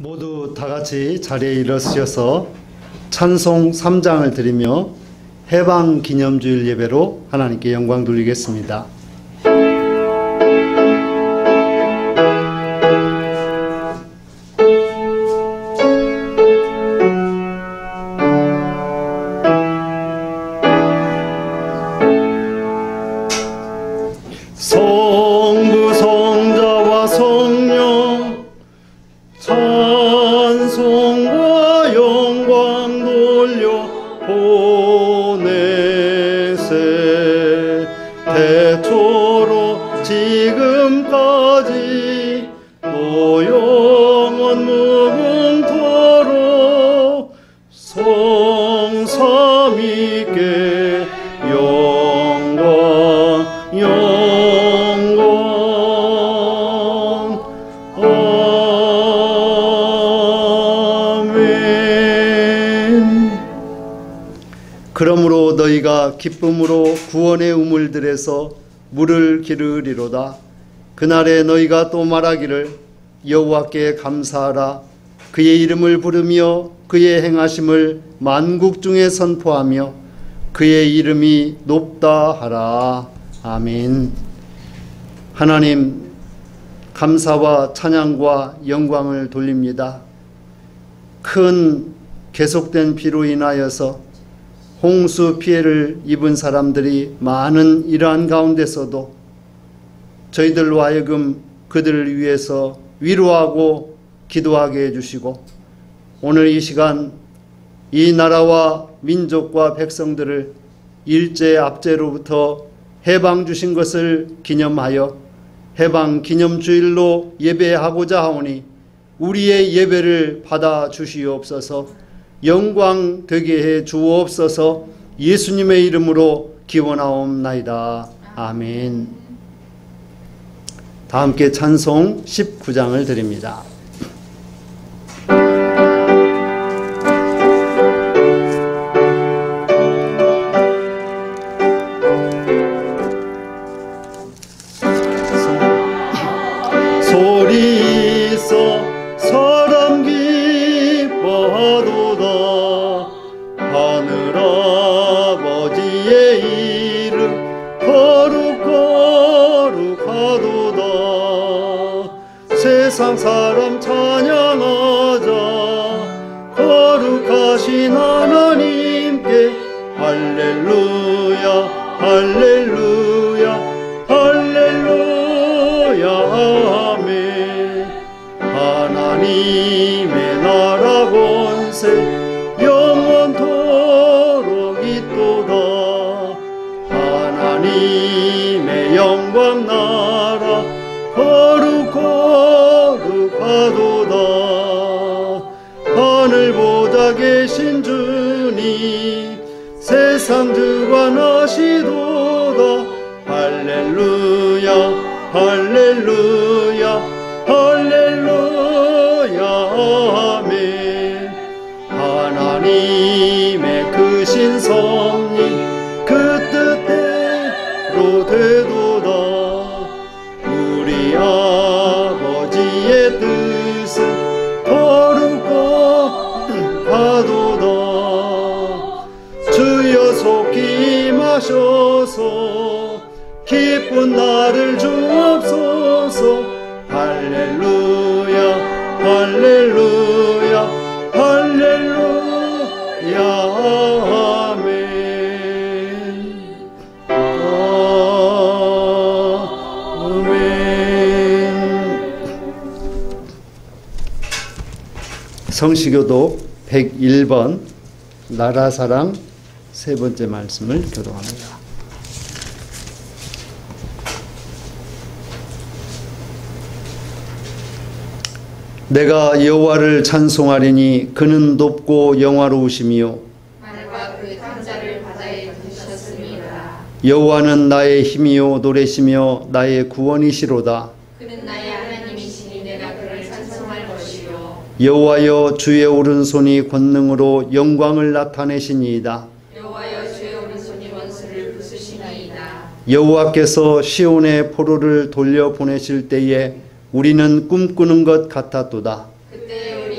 모두 다 같이 자리에 일어서셔서 찬송 3장을 드리며 해방 기념주일 예배로 하나님께 영광 돌리겠습니다. 성부 성자와 성령 찬송과 영광 돌려 보내세 태초로 지금까지 또 영원 무궁토록 성삼위께 영광 그러므로 너희가 기쁨으로 구원의 우물들에서 물을 기르리로다. 그날에 너희가 또 말하기를 여호와께 감사하라. 그의 이름을 부르며 그의 행하심을 만국 중에 선포하며 그의 이름이 높다 하라. 아멘. 하나님, 감사와 찬양과 영광을 돌립니다. 큰 계속된 비로 인하여서 홍수 피해를 입은 사람들이 많은 이러한 가운데서도 저희들로 하여금 그들을 위해서 위로하고 기도하게 해주시고 오늘 이 시간 이 나라와 민족과 백성들을 일제 압제로부터 해방 주신 것을 기념하여 해방 기념주일로 예배하고자 하오니 우리의 예배를 받아 주시옵소서. 영광 되게 해 주옵소서. 예수님의 이름으로 기원하옵나이다. 아멘. 다 함께 찬송 19장을 드립니다. 소리서 사람 기뻐하도다. 하늘아버지의 이름 거룩거룩하도다. 세상 사람 찬양하자. 거룩하신 하나님께 할렐루야 할렐루야 할렐루야 아멘. 하나님의 나라 권세 영원토록 있도다. 하나님의 영광 나라 거룩거룩하도다. 하늘 보좌 계신 주님 세상 주관하시도다. 할렐루야 할렐루야 할렐루야 아멘. 하나님의 크신 섭리 그 뜻대로 되도다. 우리 아버지의 뜻은 거룩거룩하도다. 주여 속히 임하셔서 기쁜 날을 주옵소서. 할렐루야 할렐루야 할렐루야 아멘. 성시교독 101번 나라사랑 세 번째 말씀을 교독합니다. 내가 여호와를 찬송하리니 그는 높고 영화로우시며 하늘과 그 탕자를 바다에 두셨습니다. 여호와는 나의 힘이요 노래시며 나의 구원이시로다. 그는 나의 하나님이시니 내가 그를 찬송할 것이요. 여호와여 주의 오른손이 권능으로 영광을 나타내시니이다. 여호와여 주의 오른손이 원수를 부수시니이다. 여호와께서 시온의 포로를 돌려보내실 때에 우리는 꿈꾸는 것 같았도다. 그때 우리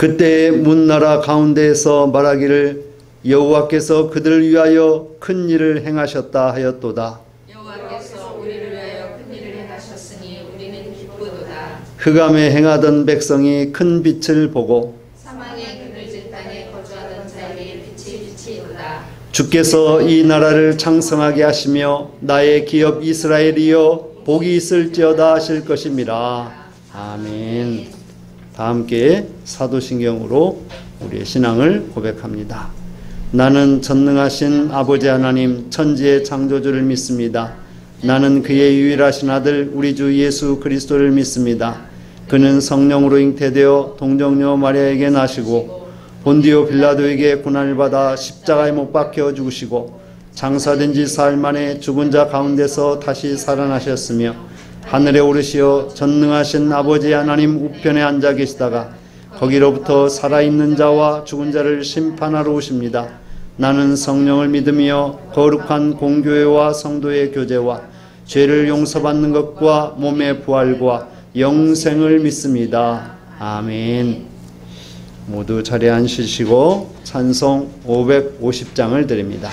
그때 문나라 가운데에서 말하기를 여호와께서 그들을 위하여 큰 일을 행하셨다 하였도다. 여호와께서 우리를 위하여 큰 일을 행하셨으니 우리는 기쁘도다. 흑암에 행하던 백성이 큰 빛을 보고 사망의 그늘진 땅에 거주하던 자에게 빛이 비치도다. 주께서 이 나라를 창성하게 하시며 나의 기업 이스라엘이여 복이 있을지어다 하실 것임이라. 아멘. 다 함께 사도신경으로 우리의 신앙을 고백합니다. 나는 전능하신 아버지 하나님 천지의 창조주를 믿습니다. 나는 그의 유일하신 아들 우리 주 예수 그리스도를 믿습니다. 그는 성령으로 잉태되어 동정녀 마리아에게 나시고 본디오 빌라도에게 고난을 받아 십자가에 못 박혀 죽으시고 장사된 지 사흘 만에 죽은 자 가운데서 다시 살아나셨으며 하늘에 오르시어 전능하신 아버지 하나님 우편에 앉아 계시다가 거기로부터 살아있는 자와 죽은 자를 심판하러 오십니다. 나는 성령을 믿으며 거룩한 공교회와 성도의 교제와 죄를 용서받는 것과 몸의 부활과 영생을 믿습니다. 아멘. 모두 자리에 앉으시고 찬송 550장을 드립니다.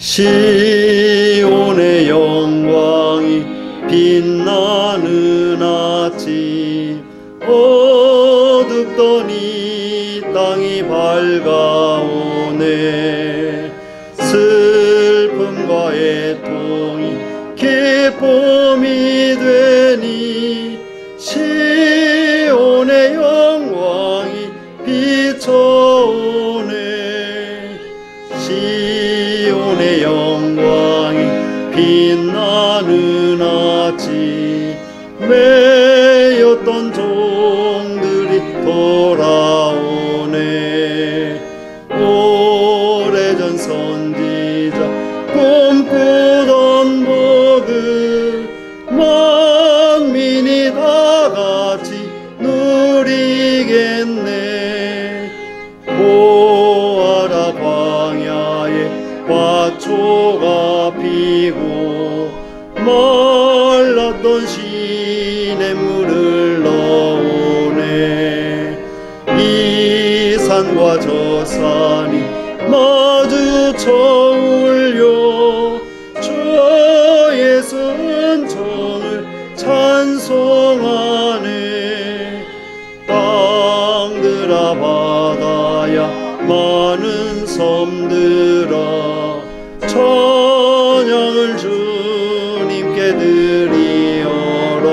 시온의 영광이 빛나는 아침 어둡던 이 땅이 밝아오네. 슬픔과 애통이 기쁨이 되니 시온의 영광이 비춰오네. 시온의 영광이 빛나는 아침 매였던 종들이 돌아오네. 오래전 선지자 꿈꾸던 복을 만민이 다 같이 누리겠네. 보아라 광야에 화초가 피고 말랐던 시냇물을 넣으네. 이 산과 저 산이 마주쳐 울려 주의 은총을 찬송하네. 땅들아 바다야 많은 섬들아 찬양을 주님께 드리어라.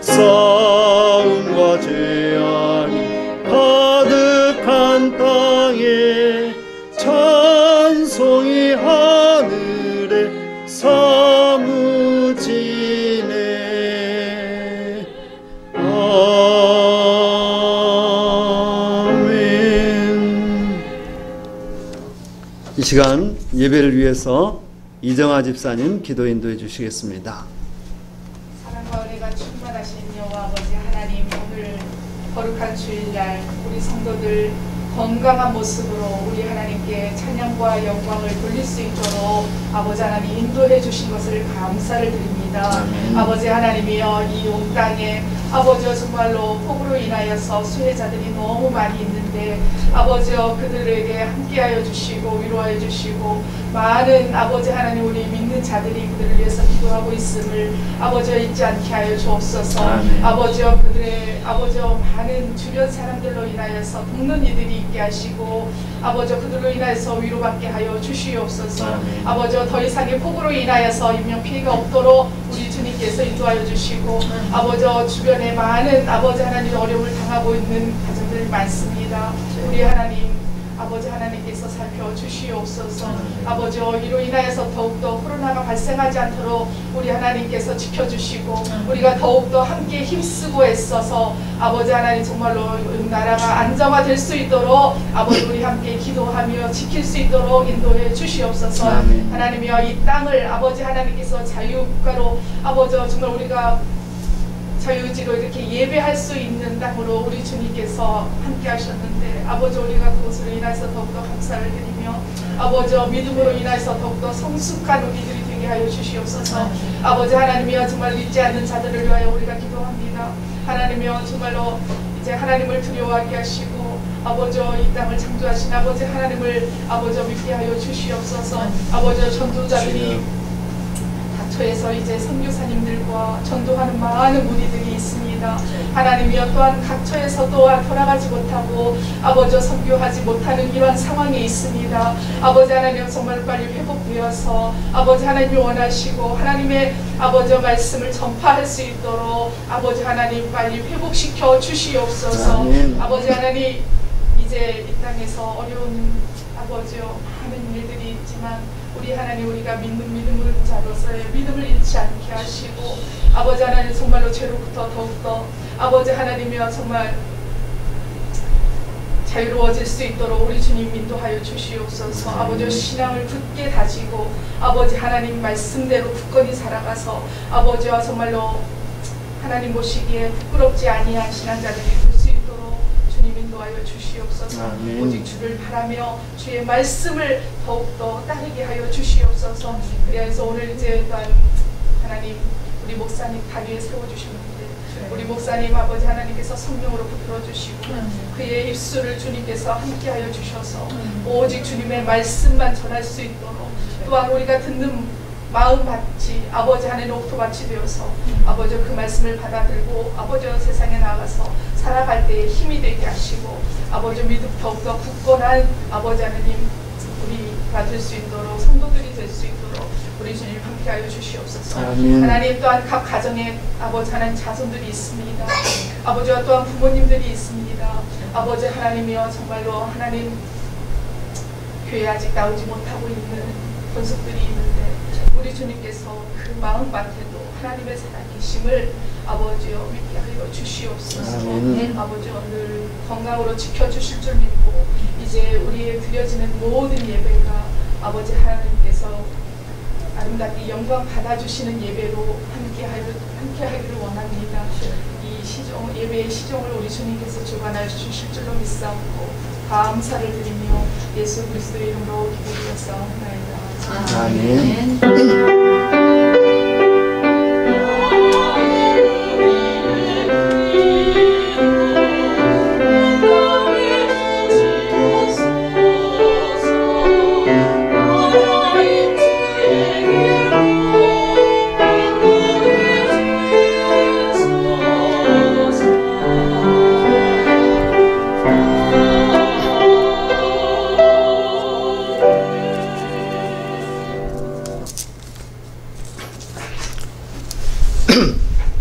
싸움과 죄악이 가득한 땅에 찬송이 하늘에 사무치네. 아멘. 이 시간 예배를 위해서 이정아 집사님 기도 인도해 주시겠습니다. 사랑과 은혜가 충만하신 여호와 아버지 하나님, 오늘 거룩한 주일날 우리 성도들 건강한 모습으로 우리 하나님께 찬양과 영광을 돌릴 수 있도록 아버지 하나님 인도해 주신 것을 감사를 드립니다. 아버지 하나님이여, 이 온 땅에 아버지여 정말로 폭우로 인하여서 수혜자들이 너무 많이 있는데 아버지여 그들에게 함께하여 주시고 위로하여 주시고 많은 아버지 하나님 우리 믿는 자들이 그들을 위해서 기도하고 있음을 아버지여 잊지 않게 하여 주옵소서. 아버지여 그들의 아버지여 많은 주변 사람들로 인하여서 돕는 이들이 있게 하시고 아버지여 그들로 인하여서 위로받게 하여 주시옵소서. 아버지여 더 이상의 폭우로 인하여서 인명피해가 없도록 우리 주님께서 인도하여 주시고 아버지여 주변에 많은 아버지 하나님 어려움을 당하고 있는 가정들이 많습니다. 우리 하나님 아버지 하나님께서 살펴주시옵소서. 아버지여 이로 인하여서 더욱더 코로나가 발생하지 않도록 우리 하나님께서 지켜주시고 우리가 더욱더 함께 힘쓰고 애써서 아버지 하나님 정말로 나라가 안정화될 수 있도록 아버지 우리 함께 기도하며 지킬 수 있도록 인도해 주시옵소서. 하나님이여 이 땅을 아버지 하나님께서 자유국가로 아버지 정말 우리가 자유지로 이렇게 예배할 수 있는 땅으로 우리 주님께서 함께 하셨는데 아버지 우리가 그것으로 인해서 더욱더 감사를 드리며 아버지 믿음으로 인해서 더욱더 성숙한 우리들이 되게 하여 주시옵소서. 아버지 하나님이여 정말 믿지 않는 자들을 위하여 우리가 기도합니다. 하나님이여 정말로 이제 하나님을 두려워하게 하시고 아버지 이 땅을 창조하신 아버지 하나님을 아버지 믿게 하여 주시옵소서. 아버지 전도자들이 각처에서 이제 선교사님들과 전도하는 많은 무리들이 있습니다. 하나님이여 또한 각처에서 또한 돌아가지 못하고 아버지 선교하지 못하는 이러한 상황에 있습니다. 아버지 하나님 정말 빨리 회복되어서 아버지 하나님이 원하시고 하나님의 아버지 말씀을 전파할 수 있도록 아버지 하나님 빨리 회복시켜 주시옵소서. 아멘. 아버지 하나님 이제 이 땅에서 어려운 아버지요 하는 일들이 있지만 우리 하나님 우리가 믿는 믿음을 자로서의 믿음을 잃지 않게 하시고 아버지 하나님 정말로 죄로부터 더욱더 아버지 하나님이여 정말 자유로워질 수 있도록 우리 주님 인도하여 주시옵소서. 아버지 신앙을 굳게 다지고 아버지 하나님 말씀대로 굳건히 살아가서 아버지와 정말로 하나님 보시기에 부끄럽지 아니한 신앙자들이 될 수 있도록 주님 인도하여 주시옵소서. 아멘. 오직 주를 바라며 주의 말씀을 더욱더 따르게 하여 주시옵소서. 그래서 오늘 이제 또한 하나님 우리 목사님 다리에 세워주셨는데 우리 목사님 아버지 하나님께서 성령으로 붙들어주시고 그의 입술을 주님께서 함께하여 주셔서 오직 주님의 말씀만 전할 수 있도록 또한 우리가 듣는 마음밭이 아버지 하나님 옥토밭이 되어서 아버지 그 말씀을 받아들고 아버지 세상에 나가서 살아갈 때에 힘이 되게 하시고 아버지 믿음 더욱더 굳건한 아버지 하나님 우리가 될 수 있도록 성도들이 될 수 있도록 우리 주님 함께하여 주시옵소서. 아멘. 하나님 또한 각 가정에 아버지 하나님 자손들이 있습니다. 아버지와 또한 부모님들이 있습니다. 아버지 하나님이여 정말로 하나님 교회 아직 나오지 못하고 있는 권속들이 있는데 우리 주님께서 그 마음밭에도 하나님의 살아계심을 아버지여 믿게 하여 주시옵소서. 아버지여 늘 건강으로 지켜주실 줄 믿고 이제 우리의 드려지는 모든 예배가 아버지 하나님께서 아름답게 영광 받아주시는 예배로 함께하기를 원합니다. 이 시종, 예배의 시종을 우리 주님께서 주관하여 주실 줄로 믿사옵고 감사를 드리며 예수 그리스도의 이름으로 기도드렸사옵나이다. 아멘.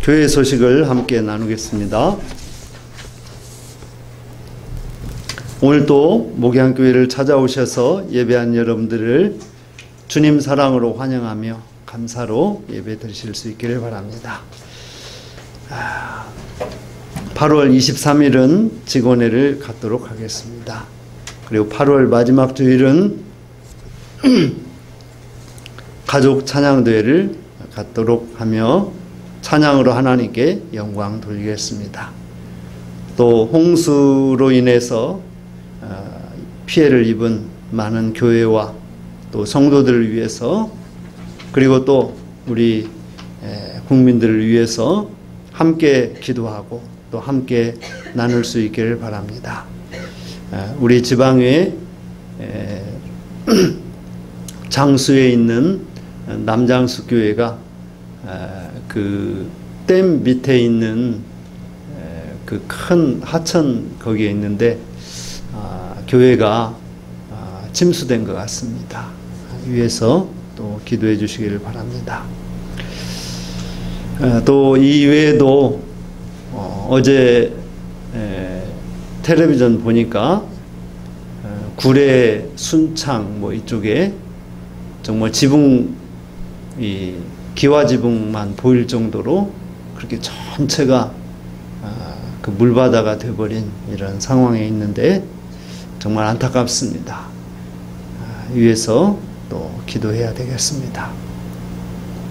교회 소식을 함께 나누겠습니다. 오늘도 목양교회를 찾아오셔서 예배한 여러분들을 주님 사랑으로 환영하며 감사로 예배 드리실 수 있기를 바랍니다. 8월 23일은 직원회를 갖도록 하겠습니다. 그리고 8월 마지막 주일은 가족 찬양대회를 갖도록 하며 찬양으로 하나님께 영광 돌리겠습니다. 또 홍수로 인해서 피해를 입은 많은 교회와 또 성도들을 위해서 그리고 또 우리 국민들을 위해서 함께 기도하고 또 함께 나눌 수 있기를 바랍니다. 우리 지방의 장수에 있는 남장수 교회가 그 댐 밑에 있는 그 큰 하천 거기에 있는데 교회가 침수된 것 같습니다. 위에서 또 기도해 주시기를 바랍니다. 또 이외에도 어제 텔레비전 보니까 구례, 순창 뭐 이쪽에 정말 지붕 이 기와 지붕만 보일 정도로 그렇게 전체가 그 물바다가 되어버린 이런 상황에 있는데 정말 안타깝습니다. 위에서 또 기도해야 되겠습니다.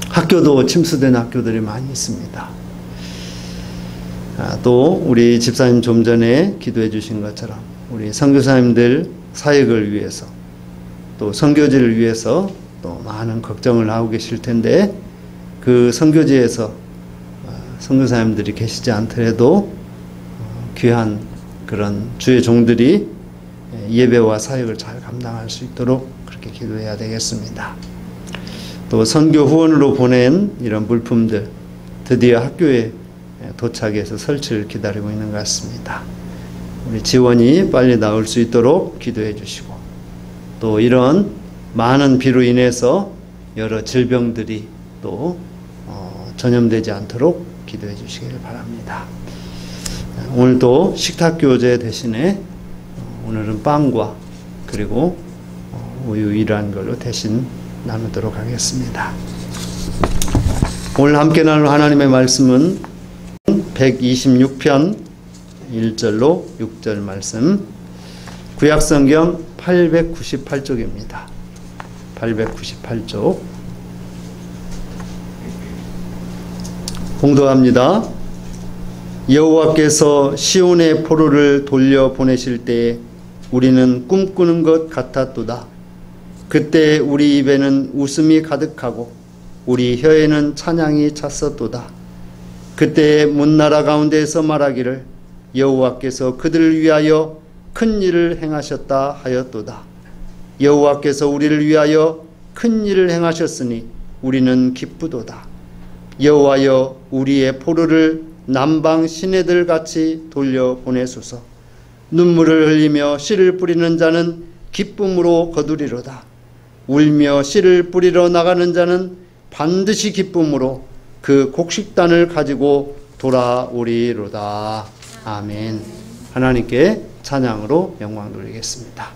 학교도 침수된 학교들이 많이 있습니다. 또 우리 집사님 좀 전에 기도해 주신 것처럼 우리 선교사님들 사역을 위해서 또 선교지를 위해서 또 많은 걱정을 하고 계실 텐데 그 선교지에서 선교사님들이 계시지 않더라도 귀한 그런 주의 종들이 예배와 사역을 잘 감당할 수 있도록 그렇게 기도해야 되겠습니다. 또 선교 후원으로 보낸 이런 물품들 드디어 학교에 도착해서 설치를 기다리고 있는 것 같습니다. 우리 지원이 빨리 나올 수 있도록 기도해 주시고 또 이런 많은 비로 인해서 여러 질병들이 또 전염되지 않도록 기도해 주시기를 바랍니다. 오늘도 식탁교제 대신에 오늘은 빵과 그리고 우유 이러한 걸로 대신 나누도록 하겠습니다. 오늘 함께 나눌 하나님의 말씀은 126편 1절로 6절 말씀, 구약성경 898쪽입니다. 898쪽 봉독합니다. 여호와께서 시온의 포로를 돌려보내실 때에 우리는 꿈꾸는 것 같았도다. 그때 우리 입에는 웃음이 가득하고 우리 혀에는 찬양이 찼었도다. 그때 문나라 가운데에서 말하기를 여호와께서 그들을 위하여 큰 일을 행하셨다 하였도다. 여호와께서 우리를 위하여 큰 일을 행하셨으니 우리는 기쁘도다. 여호와여 우리의 포로를 남방 시내들 같이 돌려보내소서. 눈물을 흘리며 씨를 뿌리는 자는 기쁨으로 거두리로다. 울며 씨를 뿌리러 나가는 자는 반드시 기쁨으로 그 곡식단을 가지고 돌아오리로다. 아멘. 하나님께 찬양으로 영광 돌리겠습니다.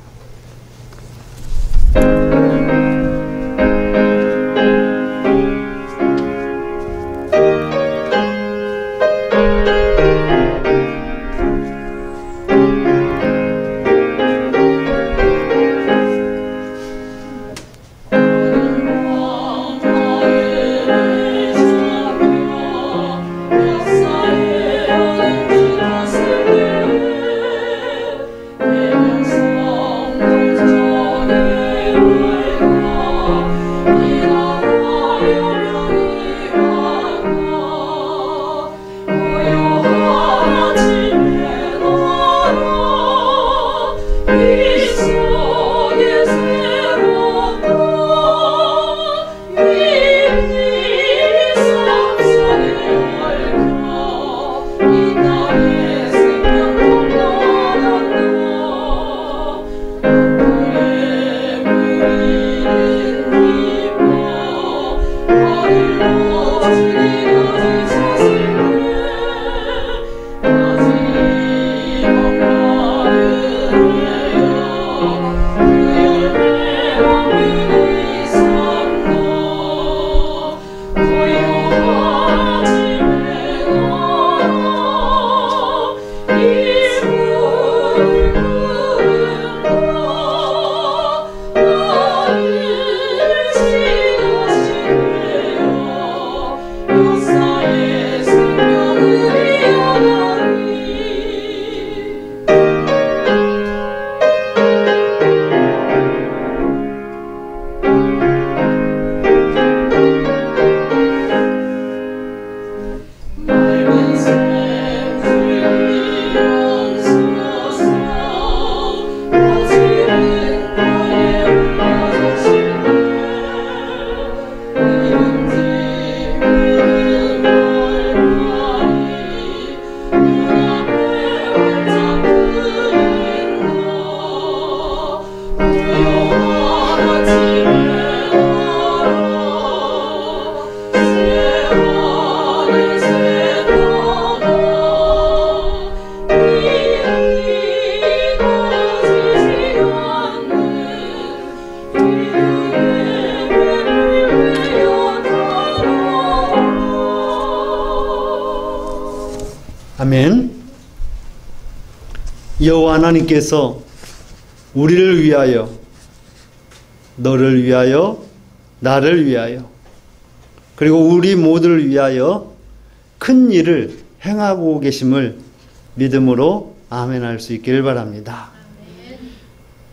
아멘. 여호와 하나님께서 우리를 위하여, 너를 위하여, 나를 위하여, 그리고 우리 모두를 위하여 큰 일을 행하고 계심을 믿음으로 아멘할 수 있기를 바랍니다.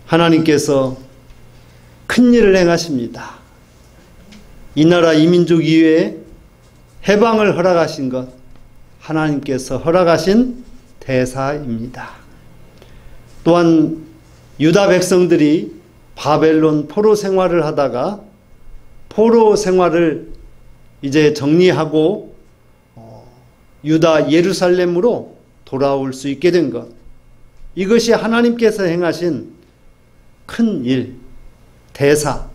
하나님께서 큰 일을 행하십니다. 이 나라 이 민족 이외에 해방을 허락하신 것, 하나님께서 허락하신 대사입니다. 또한 유다 백성들이 바벨론 포로 생활을 하다가 포로 생활을 이제 정리하고 유다 예루살렘으로 돌아올 수 있게 된 것, 이것이 하나님께서 행하신 큰 일, 대사,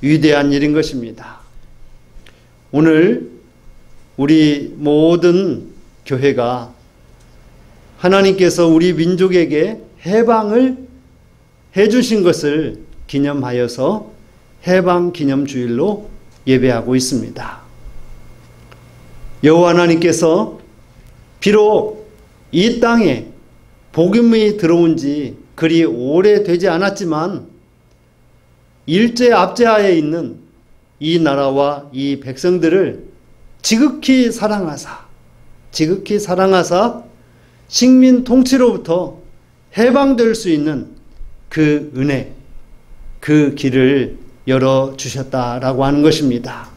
위대한 일인 것입니다. 오늘 우리 모든 교회가 하나님께서 우리 민족에게 해방을 해주신 것을 기념하여서 해방기념주일로 예배하고 있습니다. 여호와 하나님께서 비록 이 땅에 복음이 들어온 지 그리 오래되지 않았지만 일제 압제하에 있는 이 나라와 이 백성들을 지극히 사랑하사 식민 통치로부터 해방될 수 있는 그 은혜, 그 길을 열어주셨다라고 하는 것입니다.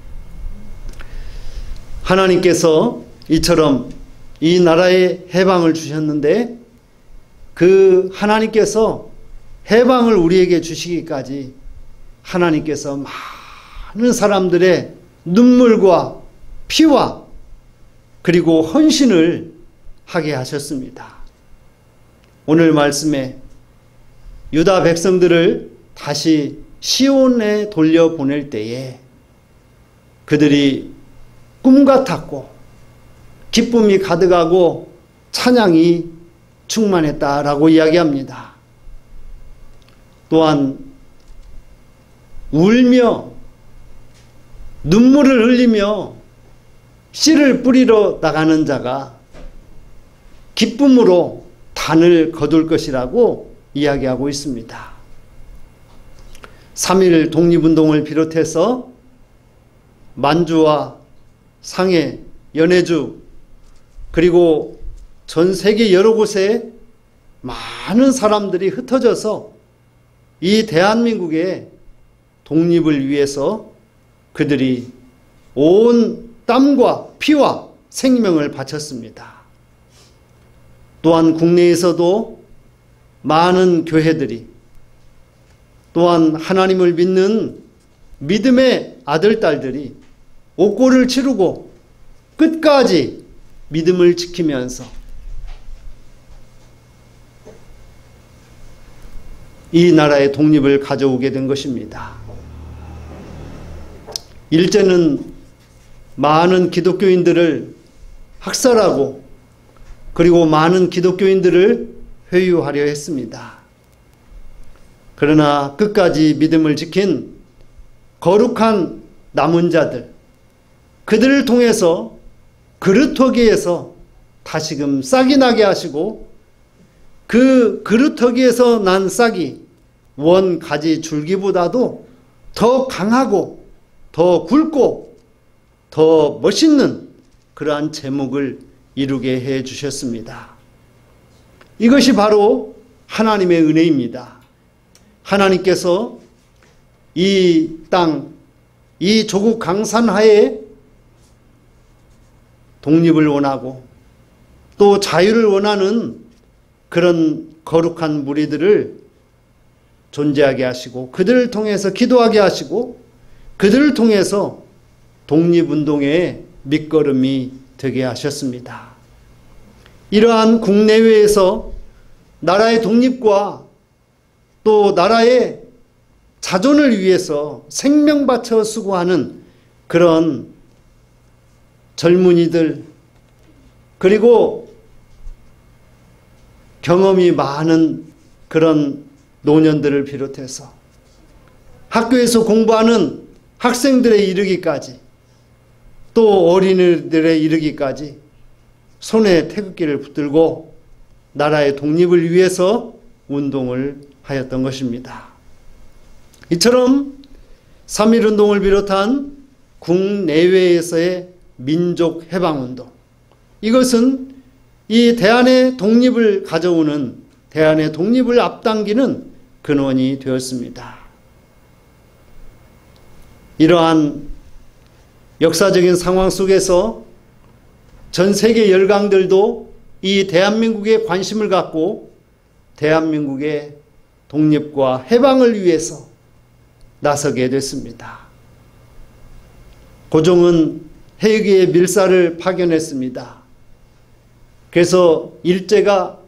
하나님께서 이처럼 이 나라에 해방을 주셨는데 그 하나님께서 해방을 우리에게 주시기까지 하나님께서 많은 사람들의 눈물과 피와 그리고 헌신을 하게 하셨습니다. 오늘 말씀에 유다 백성들을 다시 시온에 돌려보낼 때에 그들이 꿈 같았고 기쁨이 가득하고 찬양이 충만했다라고 이야기합니다. 또한 울며 눈물을 흘리며 씨를 뿌리러 나가는 자가 기쁨으로 단을 거둘 것이라고 이야기하고 있습니다. 3.1 독립운동을 비롯해서 만주와 상해, 연해주 그리고 전 세계 여러 곳에 많은 사람들이 흩어져서 이 대한민국의 독립을 위해서 그들이 온 땀과 피와 생명을 바쳤습니다. 또한 국내에서도 많은 교회들이 또한 하나님을 믿는 믿음의 아들, 딸들이 옥고를 치르고 끝까지 믿음을 지키면서 이 나라의 독립을 가져오게 된 것입니다. 일제는 많은 기독교인들을 학살하고 그리고 많은 기독교인들을 회유하려 했습니다. 그러나 끝까지 믿음을 지킨 거룩한 남은 자들, 그들을 통해서 그루터기에서 다시금 싹이 나게 하시고 그 그루터기에서 난 싹이 원 가지 줄기보다도 더 강하고 더 굵고 더 멋있는 그러한 제목을 이루게 해 주셨습니다. 이것이 바로 하나님의 은혜입니다. 하나님께서 이 땅, 이 조국 강산하에 독립을 원하고 또 자유를 원하는 그런 거룩한 무리들을 존재하게 하시고 그들을 통해서 기도하게 하시고 그들을 통해서 독립운동의 밑거름이 되게 하셨습니다. 이러한 국내외에서 나라의 독립과 또 나라의 자존을 위해서 생명 바쳐 수고하는 그런 젊은이들 그리고 경험이 많은 그런 노년들을 비롯해서 학교에서 공부하는 학생들에 이르기까지 또 어린이들에 이르기까지 손에 태극기를 붙들고 나라의 독립을 위해서 운동을 하였던 것입니다. 이처럼 3.1운동을 비롯한 국내외에서의 민족 해방운동 이것은 이 대한의 독립을 가져오는, 대한의 독립을 앞당기는 근원이 되었습니다. 이러한 역사적인 상황 속에서 전 세계 열강들도 이 대한민국에 관심을 갖고 대한민국의 독립과 해방을 위해서 나서게 됐습니다. 고종은 헬기의 밀사를 파견했습니다. 그래서 일제가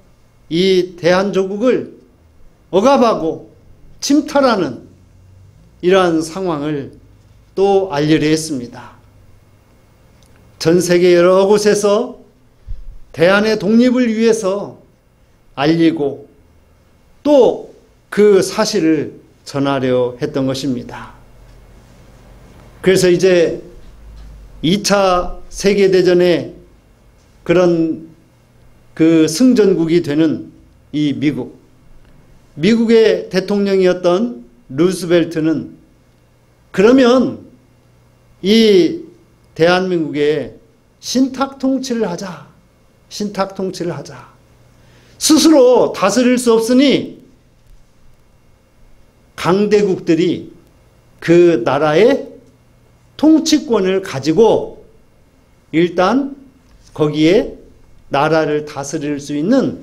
이 대한조국을 억압하고 침탈하는 이러한 상황을 또 알리려 했습니다. 전 세계 여러 곳에서 대한의 독립을 위해서 알리고 또 그 사실을 전하려 했던 것입니다. 그래서 이제 2차 세계대전의 그런 그 승전국이 되는 이 미국의 대통령이었던 루스벨트는 그러면 이 대한민국에 신탁통치를 하자. 스스로 다스릴 수 없으니 강대국들이 그 나라의 통치권을 가지고 일단 거기에 나라를 다스릴 수 있는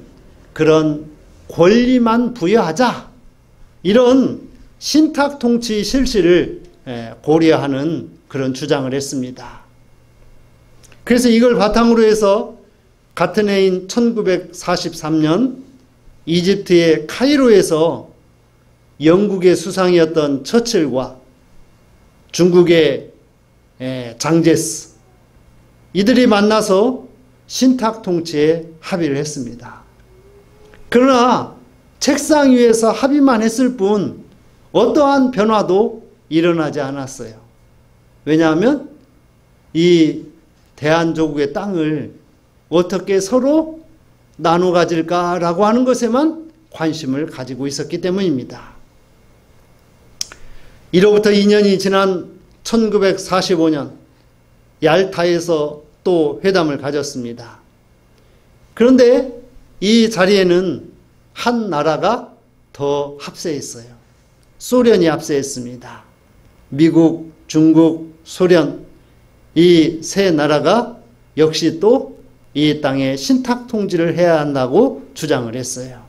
그런 권리만 부여하자. 이런 신탁통치 실시를 고려하는 그런 주장을 했습니다. 그래서 이걸 바탕으로 해서 같은 해인 1943년 이집트의 카이로에서 영국의 수상이었던 처칠과 중국의 장제스 이들이 만나서 신탁통치에 합의를 했습니다. 그러나 책상 위에서 합의만 했을 뿐 어떠한 변화도 일어나지 않았어요. 왜냐하면 이 대한조국의 땅을 어떻게 서로 나눠 가질까라고 하는 것에만 관심을 가지고 있었기 때문입니다. 이로부터 2년이 지난 1945년 얄타에서 또 회담을 가졌습니다. 그런데 이 자리에는 한 나라가 더 합세했어요. 소련이 합세했습니다. 미국, 중국, 소련 이 세 나라가 역시 또 이 땅에 신탁통치를 해야 한다고 주장을 했어요.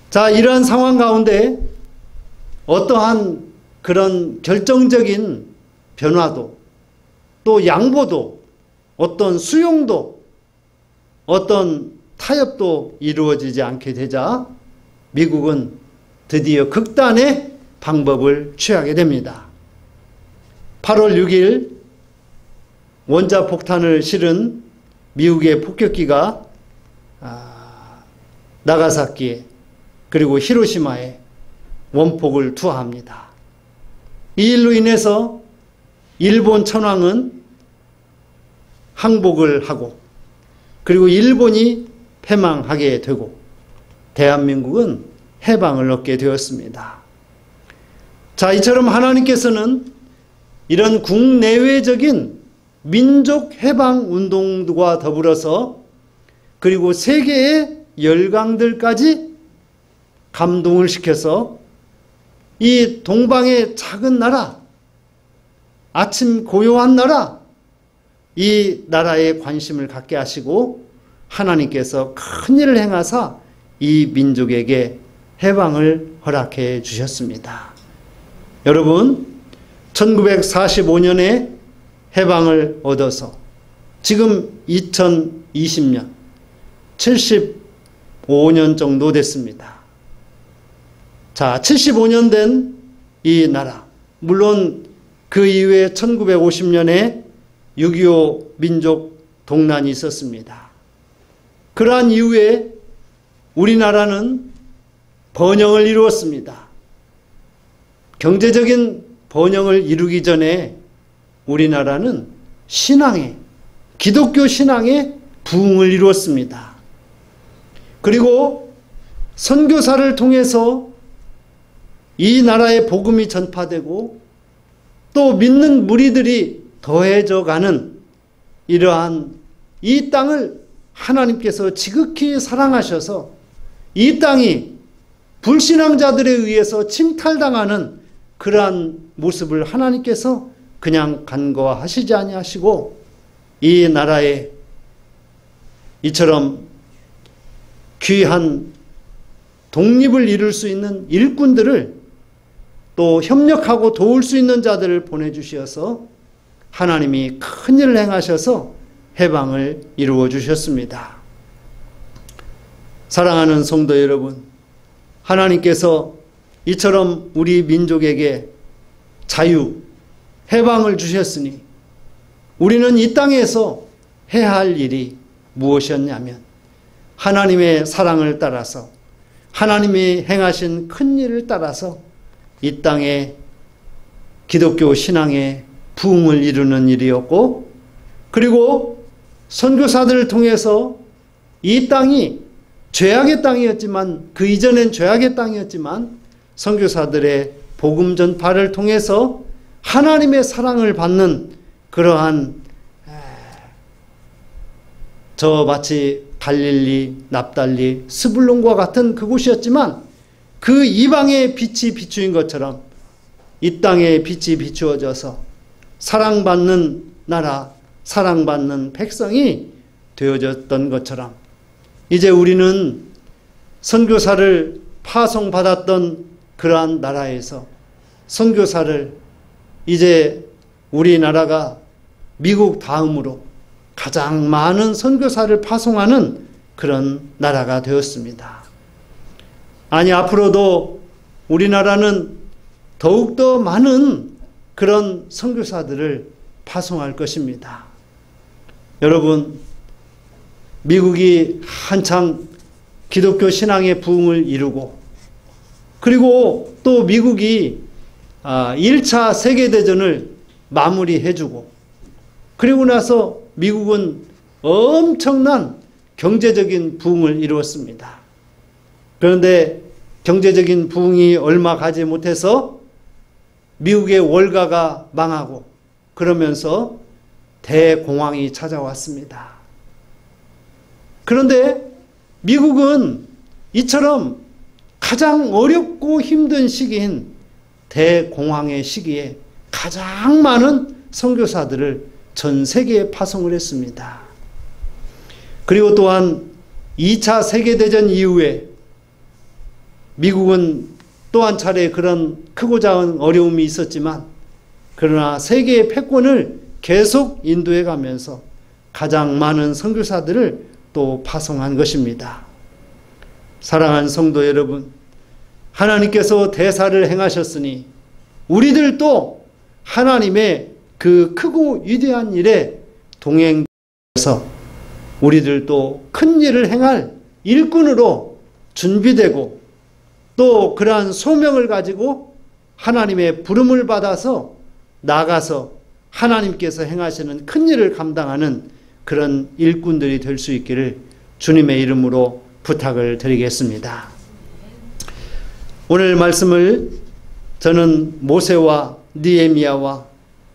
자, 이러한 상황 가운데 어떠한 그런 결정적인 변화도 또 양보도 어떤 수용도 어떤 타협도 이루어지지 않게 되자 미국은 드디어 극단의 방법을 취하게 됩니다. 8월 6일 원자폭탄을 실은 미국의 폭격기가 나가사키에 그리고 히로시마에 원폭을 투하합니다. 이 일로 인해서 일본 천황은 항복을 하고 그리고 일본이 패망하게 되고 대한민국은 해방을 얻게 되었습니다. 자, 이처럼 하나님께서는 이런 국내외적인 민족 해방 운동과 더불어서 그리고 세계의 열강들까지 감동을 시켜서 이 동방의 작은 나라, 아침 고요한 나라, 이 나라에 관심을 갖게 하시고 하나님께서 큰 일을 행하사 이 민족에게 해방을 허락해 주셨습니다. 여러분, 1945년에 해방을 얻어서 지금 2020년 75년 정도 됐습니다. 자, 75년 된 이 나라, 물론 그 이후에 1950년에 6.25 민족 동란이 있었습니다. 그러한 이후에 우리나라는 번영을 이루었습니다. 경제적인 번영을 이루기 전에 우리나라는 신앙에, 기독교 신앙에 부흥을 이루었습니다. 그리고 선교사를 통해서 이 나라의 복음이 전파되고 또 믿는 무리들이 더해져 가는 이러한 이 땅을 하나님께서 지극히 사랑하셔서 이 땅이 불신앙자들에 의해서 침탈당하는 그러한 모습을 하나님께서 그냥 간과하시지 아니하시고 이 나라에 이처럼 귀한 독립을 이룰 수 있는 일꾼들을 또 협력하고 도울 수 있는 자들을 보내주셔서 하나님이 큰 일을 행하셔서 해방을 이루어 주셨습니다. 사랑하는 성도 여러분, 하나님께서 이처럼 우리 민족에게 자유, 해방을 주셨으니 우리는 이 땅에서 해야 할 일이 무엇이었냐면 하나님의 사랑을 따라서 하나님이 행하신 큰 일을 따라서 이 땅에 기독교 신앙의 부흥을 이루는 일이었고, 그리고 선교사들을 통해서 이 땅이 죄악의 땅이었지만, 그 이전엔 죄악의 땅이었지만 선교사들의 복음 전파를 통해서 하나님의 사랑을 받는 그러한 저 마치 갈릴리, 납달리, 스불론과 같은 그곳이었지만 그 이방의 빛이 비추인 것처럼 이 땅에 빛이 비추어져서 사랑받는 나라, 사랑받는 백성이 되어졌던 것처럼 이제 우리는 선교사를 파송받았던 그러한 나라에서 선교사를 이제 우리나라가 미국 다음으로 가장 많은 선교사를 파송하는 그런 나라가 되었습니다. 아니, 앞으로도 우리나라는 더욱더 많은 그런 선교사들을 파송할 것입니다. 여러분, 미국이 한창 기독교 신앙의 부흥을 이루고, 그리고 또 미국이 1차 세계대전을 마무리해주고, 그리고 나서 미국은 엄청난 경제적인 부흥을 이루었습니다. 그런데 경제적인 부흥이 얼마 가지 못해서 미국의 월가가 망하고 그러면서 대공황이 찾아왔습니다. 그런데 미국은 이처럼 가장 어렵고 힘든 시기인 대공황의 시기에 가장 많은 선교사들을 전 세계에 파송을 했습니다. 그리고 또한 2차 세계대전 이후에 미국은 또 한 차례 그런 크고 작은 어려움이 있었지만 그러나 세계의 패권을 계속 인도해 가면서 가장 많은 선교사들을 또 파송한 것입니다. 사랑하는 성도 여러분, 하나님께서 대사를 행하셨으니 우리들도 하나님의 그 크고 위대한 일에 동행해서 우리들도 큰 일을 행할 일꾼으로 준비되고 또 그러한 소명을 가지고 하나님의 부름을 받아서 나가서 하나님께서 행하시는 큰 일을 감당하는 그런 일꾼들이 될 수 있기를 주님의 이름으로 부탁을 드리겠습니다. 오늘 말씀을 저는 모세와 느헤미야와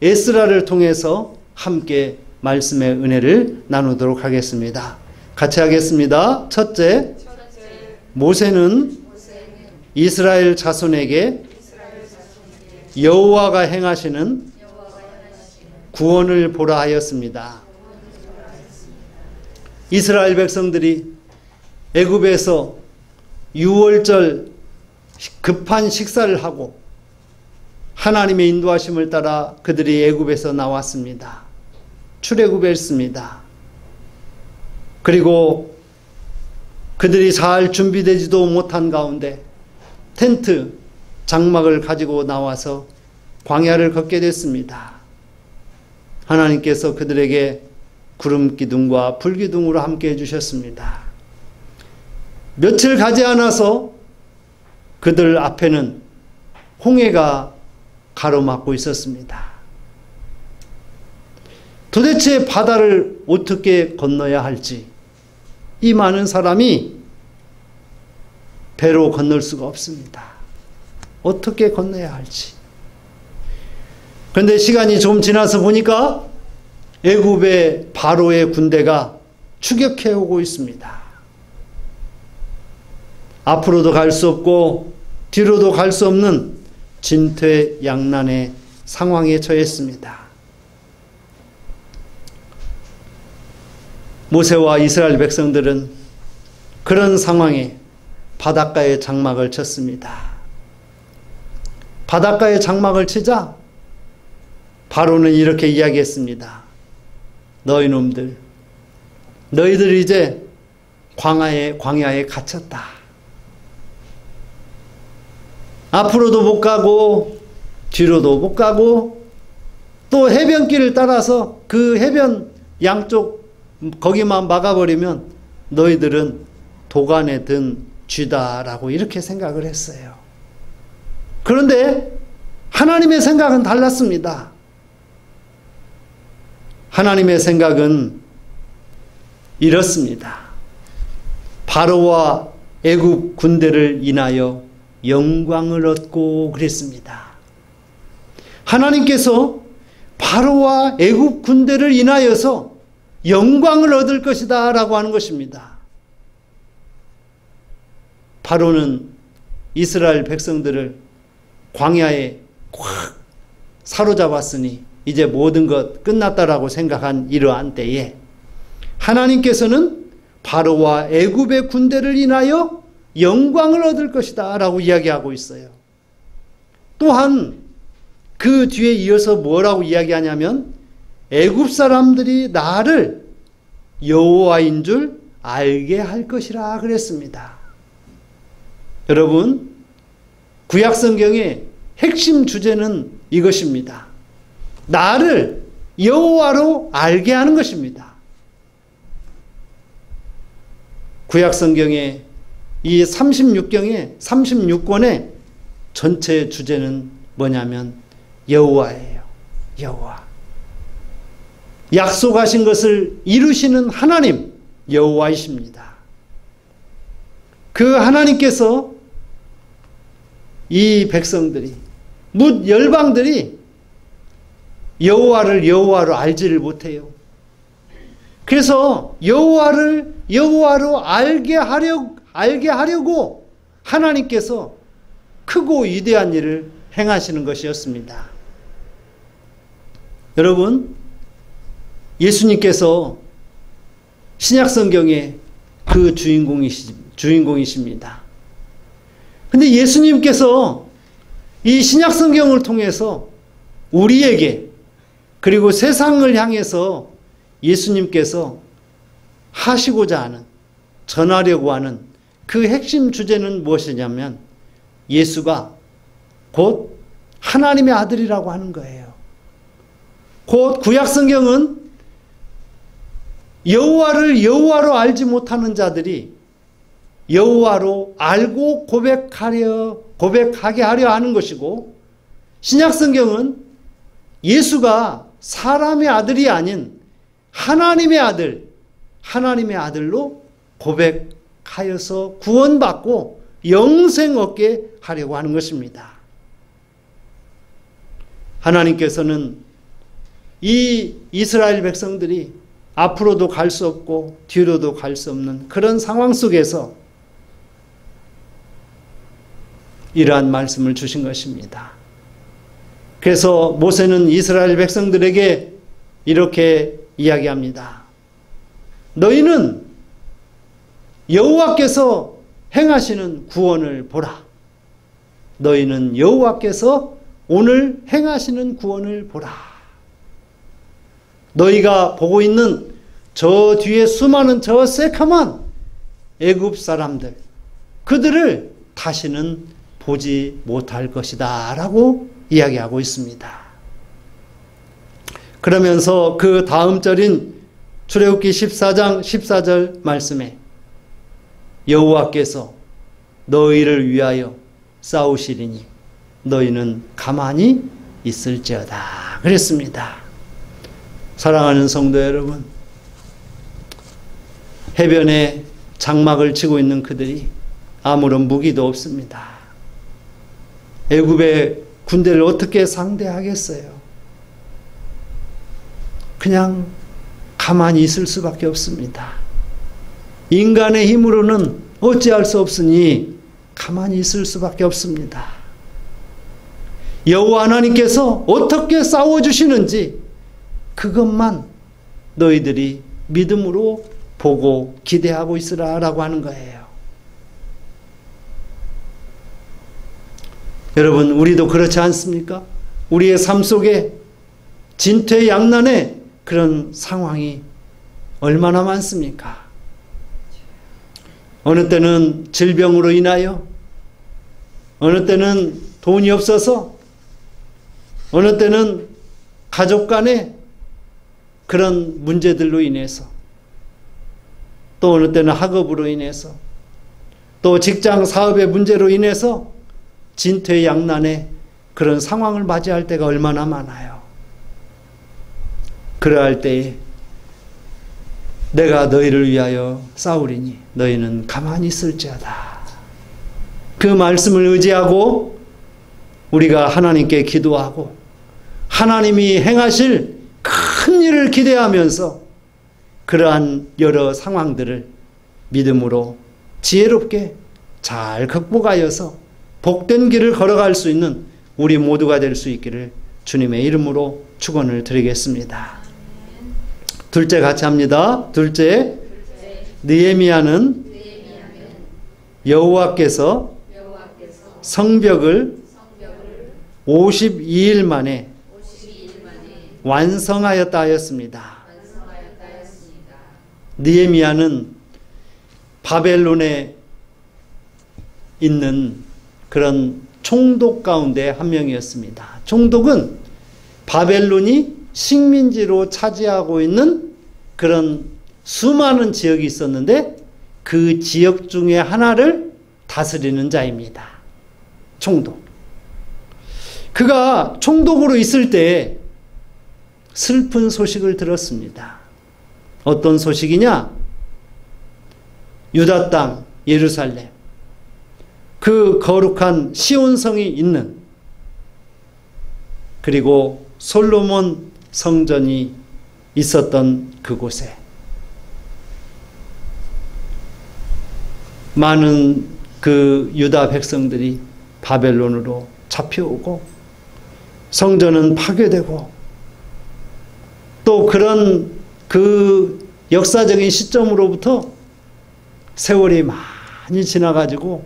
에스라를 통해서 함께 말씀의 은혜를 나누도록 하겠습니다. 같이 하겠습니다. 첫째, 모세는 이스라엘 자손에게 여호와가 행하시는 구원을 보라 하였습니다. 이스라엘 백성들이 애굽에서 유월절 급한 식사를 하고 하나님의 인도하심을 따라 그들이 애굽에서 나왔습니다. 출애굽했습니다. 그리고 그들이 잘 준비되지도 못한 가운데 텐트, 장막을 가지고 나와서 광야를 걷게 됐습니다. 하나님께서 그들에게 구름 기둥과 불 기둥으로 함께 해주셨습니다. 며칠 가지 않아서 그들 앞에는 홍해가 가로막고 있었습니다. 도대체 바다를 어떻게 건너야 할지 이 많은 사람이 배로 건널 수가 없습니다. 어떻게 건너야 할지. 그런데 시간이 좀 지나서 보니까 애굽의 바로의 군대가 추격해 오고 있습니다. 앞으로도 갈 수 없고 뒤로도 갈 수 없는 진퇴양난의 상황에 처했습니다. 모세와 이스라엘 백성들은 그런 상황에 바닷가에 장막을 쳤습니다. 바닷가에 장막을 치자 바로는 이렇게 이야기했습니다. 너희 놈들, 너희들 이제 광야에 갇혔다. 앞으로도 못 가고 뒤로도 못 가고 또 해변길을 따라서 그 해변 양쪽 거기만 막아버리면 너희들은 도간에 든 쥐다라고 이렇게 생각을 했어요. 그런데 하나님의 생각은 달랐습니다. 하나님의 생각은 이렇습니다. 바로와 애굽 군대를 인하여 영광을 얻고 그랬습니다. 하나님께서 바로와 애굽 군대를 인하여서 영광을 얻을 것이다 라고 하는 것입니다. 바로는 이스라엘 백성들을 광야에 꽉 사로잡았으니 이제 모든 것 끝났다라고 생각한 이러한 때에 하나님께서는 바로와 애굽의 군대를 인하여 영광을 얻을 것이다 라고 이야기하고 있어요. 또한 그 뒤에 이어서 뭐라고 이야기하냐면 애굽 사람들이 나를 여호와인 줄 알게 할 것이라 그랬습니다. 여러분, 구약 성경의 핵심 주제는 이것입니다. 나를 여호와로 알게 하는 것입니다. 구약 성경의 이 36권의 전체 주제는 뭐냐면 여호와예요. 여호와. 약속하신 것을 이루시는 하나님 여호와이십니다. 그 하나님께서 이 백성들이 뭇 열방들이 여호와를 여호와로 알지를 못해요. 그래서 여호와를 여호와로 알게 하려고 하나님께서 크고 위대한 일을 행하시는 것이었습니다. 여러분, 예수님께서 신약성경의 그 주인공이십니다. 근데 예수님께서 이 신약성경을 통해서 우리에게 그리고 세상을 향해서 예수님께서 하시고자 하는, 전하려고 하는 그 핵심 주제는 무엇이냐면 예수가 곧 하나님의 아들이라고 하는 거예요. 곧 구약성경은 여호와를 여호와로 알지 못하는 자들이 여호와로 알고 고백하게 하려 하는 것이고, 신약성경은 예수가 사람의 아들이 아닌 하나님의 아들로 고백하여서 구원받고 영생 얻게 하려고 하는 것입니다. 하나님께서는 이 이스라엘 백성들이 앞으로도 갈 수 없고 뒤로도 갈 수 없는 그런 상황 속에서 이러한 말씀을 주신 것입니다. 그래서 모세는 이스라엘 백성들에게 이렇게 이야기합니다. 너희는 여호와께서 행하시는 구원을 보라. 너희는 여호와께서 오늘 행하시는 구원을 보라. 너희가 보고 있는 저 뒤에 수많은 저 새카만 애굽 사람들, 그들을 다시는 보지 못할 것이다 라고 이야기하고 있습니다. 그러면서 그 다음 절인 출애굽기 14장 14절 말씀에 여호와께서 너희를 위하여 싸우시리니 너희는 가만히 있을지어다 그랬습니다. 사랑하는 성도 여러분, 해변에 장막을 치고 있는 그들이 아무런 무기도 없습니다. 애굽의 군대를 어떻게 상대하겠어요? 그냥 가만히 있을 수밖에 없습니다. 인간의 힘으로는 어찌할 수 없으니 가만히 있을 수밖에 없습니다. 여호와 하나님께서 어떻게 싸워주시는지 그것만 너희들이 믿음으로 보고 기대하고 있으라 라고 하는 거예요. 여러분, 우리도 그렇지 않습니까? 우리의 삶 속에 진퇴양난의 그런 상황이 얼마나 많습니까? 어느 때는 질병으로 인하여, 어느 때는 돈이 없어서, 어느 때는 가족 간의 그런 문제들로 인해서, 또 어느 때는 학업으로 인해서, 또 직장 사업의 문제로 인해서 진퇴양난의 그런 상황을 맞이할 때가 얼마나 많아요. 그러할 때에 내가 너희를 위하여 싸우리니 너희는 가만히 있을지어다. 그 말씀을 의지하고 우리가 하나님께 기도하고 하나님이 행하실 큰 일을 기대하면서 그러한 여러 상황들을 믿음으로 지혜롭게 잘 극복하여서 복된 길을 걸어갈 수 있는 우리 모두가 될 수 있기를 주님의 이름으로 축원을 드리겠습니다. 둘째 같이 합니다. 둘째, 느헤미야는 여호와께서 성벽을 52일 만에 완성하였다 하였습니다. 느헤미야는 바벨론에 있는 그런 총독 가운데 한 명이었습니다. 총독은 바벨론이 식민지로 차지하고 있는 그런 수많은 지역이 있었는데 그 지역 중에 하나를 다스리는 자입니다. 총독. 그가 총독으로 있을 때 슬픈 소식을 들었습니다. 어떤 소식이냐? 유다 땅 예루살렘, 그 거룩한 시온성이 있는, 그리고 솔로몬 성전이 있었던 그곳에 많은 그 유다 백성들이 바벨론으로 잡혀오고 성전은 파괴되고, 또 그런 그 역사적인 시점으로부터 세월이 많이 지나가지고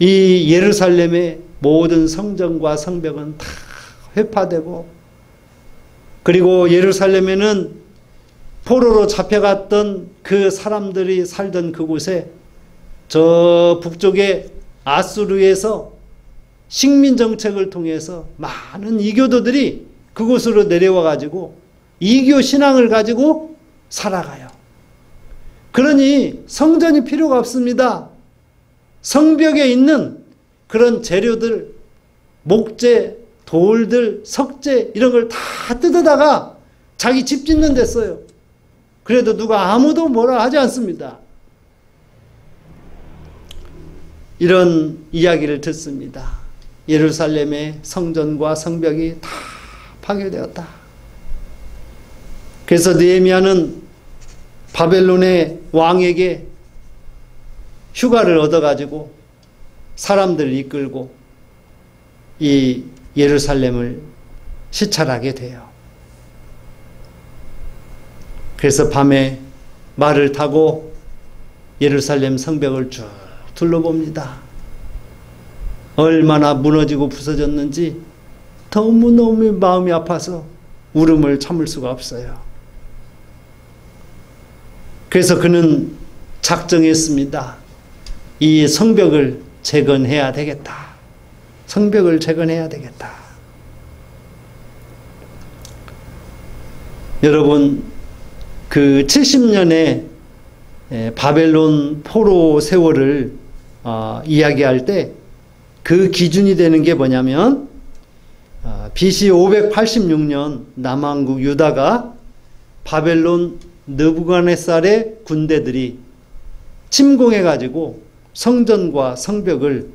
이 예루살렘의 모든 성전과 성벽은 다 회파되고, 그리고 예루살렘에는 포로로 잡혀갔던 그 사람들이 살던 그곳에 저 북쪽의 아수르에서 식민 정책을 통해서 많은 이교도들이 그곳으로 내려와 가지고 이교 신앙을 가지고 살아가요. 그러니 성전이 필요가 없습니다. 성벽에 있는 그런 재료들, 목재, 돌들, 석재 이런 걸 다 뜯어다가 자기 집 짓는 데 써요. 그래도 누가 아무도 뭐라 하지 않습니다. 이런 이야기를 듣습니다. 예루살렘의 성전과 성벽이 다 파괴되었다. 그래서 느헤미야는 바벨론의 왕에게 휴가를 얻어가지고 사람들을 이끌고 이 예루살렘을 시찰하게 돼요. 그래서 밤에 말을 타고 예루살렘 성벽을 쭉 둘러봅니다. 얼마나 무너지고 부서졌는지 너무너무 마음이 아파서 울음을 참을 수가 없어요. 그래서 그는 작정했습니다. 이 성벽을 재건해야 되겠다. 성벽을 재건해야 되겠다. 여러분, 그 70년의 바벨론 포로 세월을 이야기할 때 그 기준이 되는 게 뭐냐면 BC 586년 남왕국 유다가 바벨론 느부갓네살의 군대들이 침공해가지고 성전과 성벽을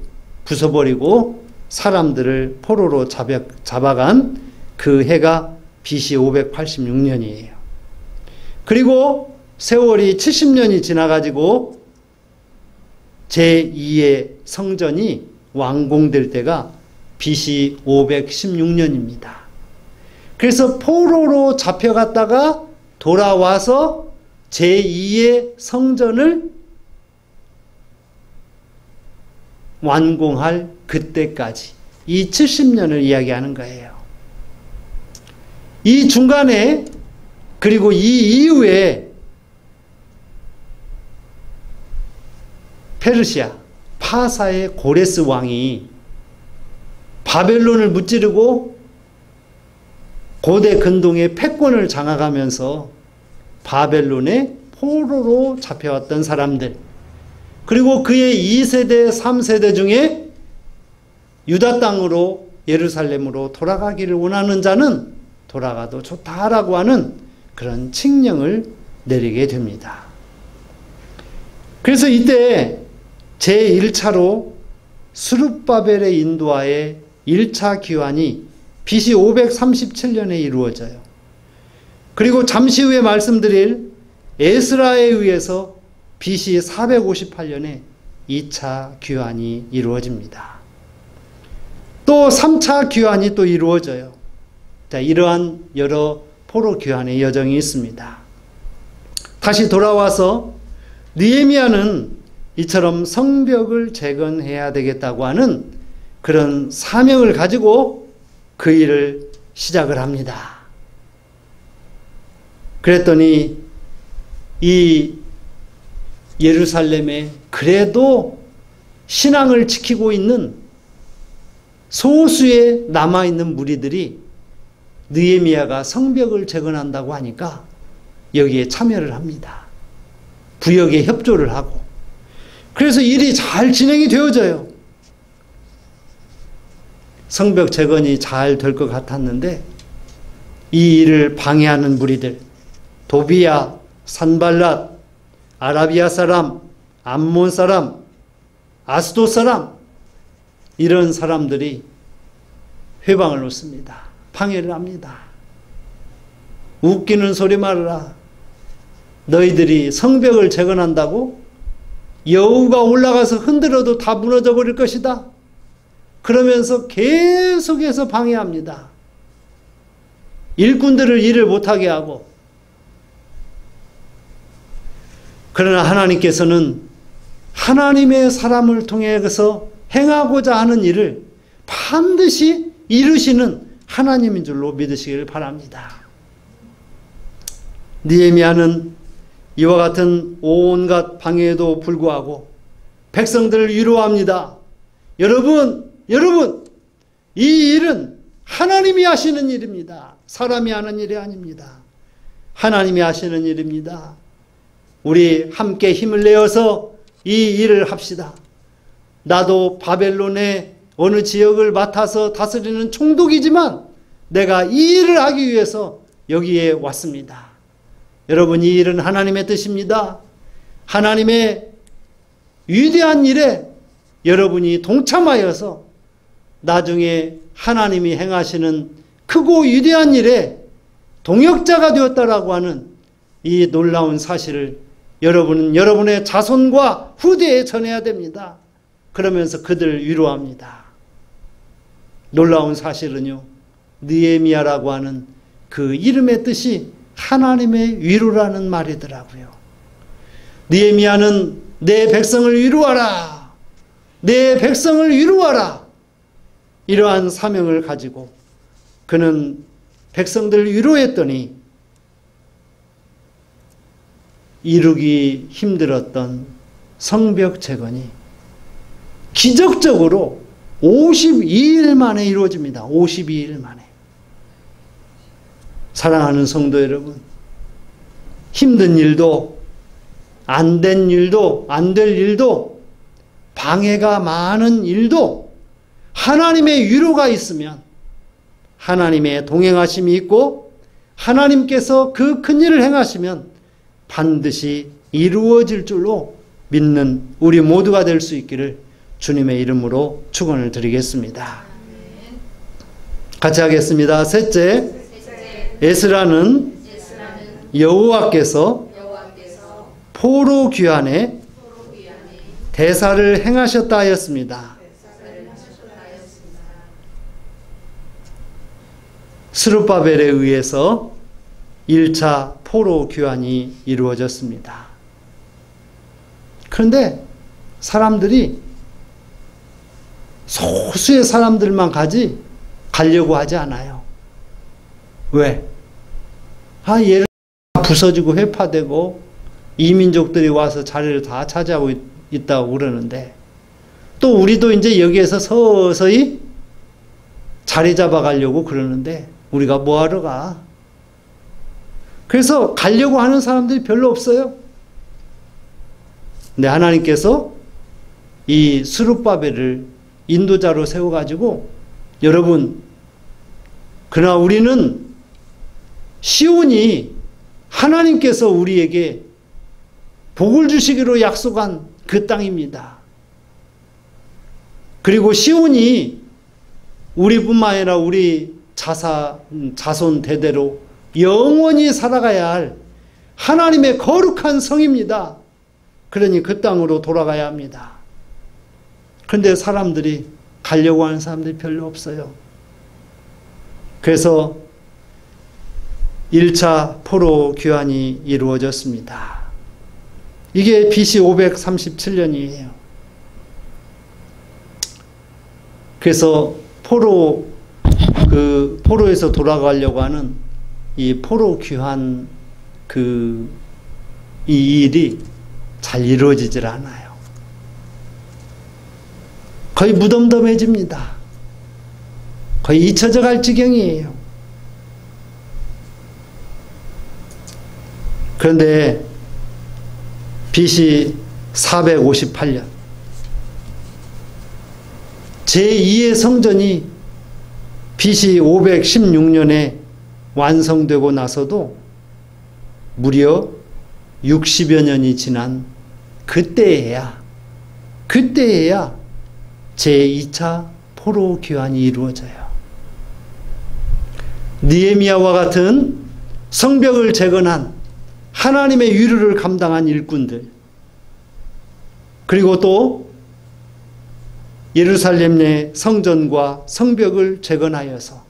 부숴버리고 사람들을 포로로 잡아간 그 해가 BC 586년이에요. 그리고 세월이 70년이 지나가지고 제2의 성전이 완공될 때가 BC 516년입니다. 그래서 포로로 잡혀갔다가 돌아와서 제2의 성전을 완공할 그때까지 이 70년을 이야기하는 거예요. 이 중간에 그리고 이 이후에 페르시아 파사의 고레스 왕이 바벨론을 무찌르고 고대 근동의 패권을 장악하면서 바벨론의 포로로 잡혀왔던 사람들, 그리고 그의 2세대 3세대 중에 유다 땅으로 예루살렘으로 돌아가기를 원하는 자는 돌아가도 좋다라고 하는 그런 칙령을 내리게 됩니다. 그래서 이때 제1차로 스룹바벨의 인도하에 1차 기환이 BC 537년에 이루어져요. 그리고 잠시 후에 말씀드릴 에스라에 의해서 BC 458년에 2차 귀환이 이루어집니다. 또 3차 귀환이 또 이루어져요. 자, 이러한 여러 포로 귀환의 여정이 있습니다. 다시 돌아와서 느헤미야는 이처럼 성벽을 재건해야 되겠다고 하는 그런 사명을 가지고 그 일을 시작을 합니다. 그랬더니 이 예루살렘에 그래도 신앙을 지키고 있는 소수의 남아있는 무리들이 느헤미야가 성벽을 재건한다고 하니까 여기에 참여를 합니다. 부역에 협조를 하고. 그래서 일이 잘 진행이 되어져요. 성벽 재건이 잘 될 것 같았는데 이 일을 방해하는 무리들, 도비야, 산발랏, 아라비아 사람, 암몬 사람, 아스돗 사람, 이런 사람들이 회방을 놓습니다. 방해를 합니다. 웃기는 소리 말아라. 너희들이 성벽을 재건한다고? 여우가 올라가서 흔들어도 다 무너져 버릴 것이다. 그러면서 계속해서 방해합니다. 일꾼들을 일을 못하게 하고. 그러나 하나님께서는 하나님의 사람을 통해서 행하고자 하는 일을 반드시 이루시는 하나님인 줄로 믿으시기를 바랍니다. 느헤미야는 이와 같은 온갖 방해에도 불구하고 백성들을 위로합니다. 여러분, 이 일은 하나님이 하시는 일입니다. 사람이 하는 일이 아닙니다. 하나님이 하시는 일입니다. 우리 함께 힘을 내어서 이 일을 합시다. 나도 바벨론의 어느 지역을 맡아서 다스리는 총독이지만 내가 이 일을 하기 위해서 여기에 왔습니다. 여러분, 이 일은 하나님의 뜻입니다. 하나님의 위대한 일에 여러분이 동참하여서 나중에 하나님이 행하시는 크고 위대한 일에 동역자가 되었다라고 하는 이 놀라운 사실을 여러분은 여러분의 자손과 후대에 전해야 됩니다. 그러면서 그들을 위로합니다. 놀라운 사실은요, 느헤미야라고 하는 그 이름의 뜻이 하나님의 위로라는 말이더라고요. 느헤미야는 내 백성을 위로하라, 내 백성을 위로하라, 이러한 사명을 가지고 그는 백성들을 위로했더니 이루기 힘들었던 성벽 재건이 기적적으로 52일 만에 이루어집니다. 52일 만에. 사랑하는 성도 여러분, 힘든 일도, 안 된 일도, 안 될 일도, 방해가 많은 일도 하나님의 위로가 있으면, 하나님의 동행하심이 있고 하나님께서 그 큰 일을 행하시면 반드시 이루어질 줄로 믿는 우리 모두가 될 수 있기를 주님의 이름으로 축원을 드리겠습니다. 같이 하겠습니다. 셋째, 에스라는 여호와께서 포로 귀환에 대사를 행하셨다 하였습니다. 스룹바벨에 의해서 1차 포로 귀환이 이루어졌습니다. 그런데 사람들이 소수의 사람들만 가려고 하지 않아요. 왜? 얘를 부서지고 회파되고 이민족들이 와서 자리를 다 차지하고 있다고 그러는데, 또 우리도 이제 여기에서 서서히 자리 잡아가려고 그러는데 우리가 뭐하러 가? 그래서 가려고 하는 사람들이 별로 없어요. 근데 하나님께서 이 스룹바벨을 인도자로 세워가지고, 여러분, 그러나 우리는 시온이 하나님께서 우리에게 복을 주시기로 약속한 그 땅입니다. 그리고 시온이 우리뿐만 아니라 우리 자손 대대로 영원히 살아가야 할 하나님의 거룩한 성입니다. 그러니 그 땅으로 돌아가야 합니다. 그런데 사람들이 가려고 하는 사람들이 별로 없어요. 그래서 1차 포로 귀환이 이루어졌습니다. 이게 BC 537년이에요. 그래서 포로에서 돌아가려고 하는 이 포로 귀환 이 일이 잘 이루어지질 않아요. 거의 무덤덤해집니다. 거의 잊혀져 갈 지경이에요. 그런데 BC 458년 제2의 성전이 BC 516년에 완성되고 나서도 무려 60여 년이 지난 그때에야 제2차 포로 귀환이 이루어져요. 느헤미야와 같은 성벽을 재건한 하나님의 위로를 감당한 일꾼들, 그리고 또 예루살렘 내 성전과 성벽을 재건하여서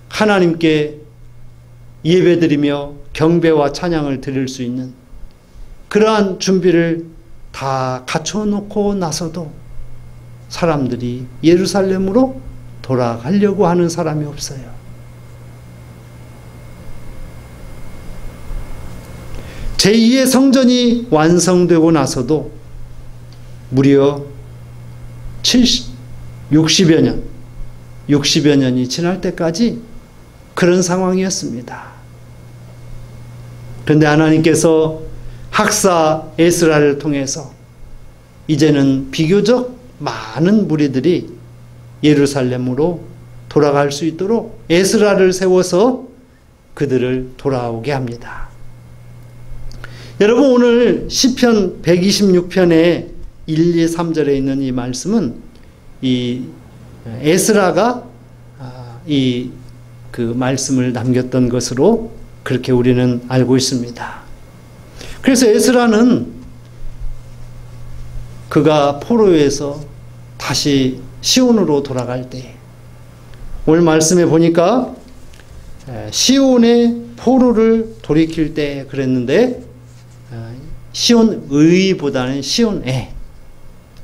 하나님께 예배드리며 경배와 찬양을 드릴 수 있는 그러한 준비를 다 갖춰놓고 나서도 사람들이 예루살렘으로 돌아가려고 하는 사람이 없어요. 제2의 성전이 완성되고 나서도 무려 60여 년이 지날 때까지 그런 상황이었습니다. 그런데 하나님께서 학사 에스라를 통해서 이제는 비교적 많은 무리들이 예루살렘으로 돌아갈 수 있도록 에스라를 세워서 그들을 돌아오게 합니다. 여러분, 오늘 시편 126편의 1, 2, 3절에 있는 이 말씀은 이 에스라가 그 말씀을 남겼던 것으로 그렇게 우리는 알고 있습니다. 그래서 에스라는 그가 포로에서 다시 시온으로 돌아갈 때, 오늘 말씀에 보니까 시온의 포로를 돌이킬 때 그랬는데, 시온의보다는 시온에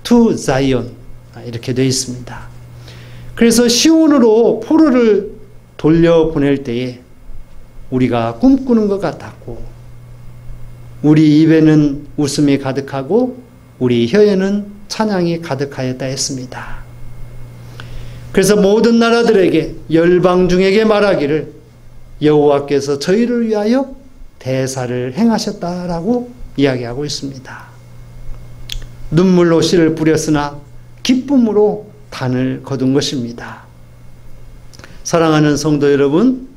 to Zion 이렇게 되어 있습니다. 그래서 시온으로 포로를 돌려보낼 때에 우리가 꿈꾸는 것 같았고, 우리 입에는 웃음이 가득하고 우리 혀에는 찬양이 가득하였다 했습니다. 그래서 모든 나라들에게 열방 중에게 말하기를 여호와께서 저희를 위하여 대사를 행하셨다라고 이야기하고 있습니다. 눈물로 씨를 뿌렸으나 기쁨으로 단을 거둔 것입니다. 사랑하는 성도 여러분,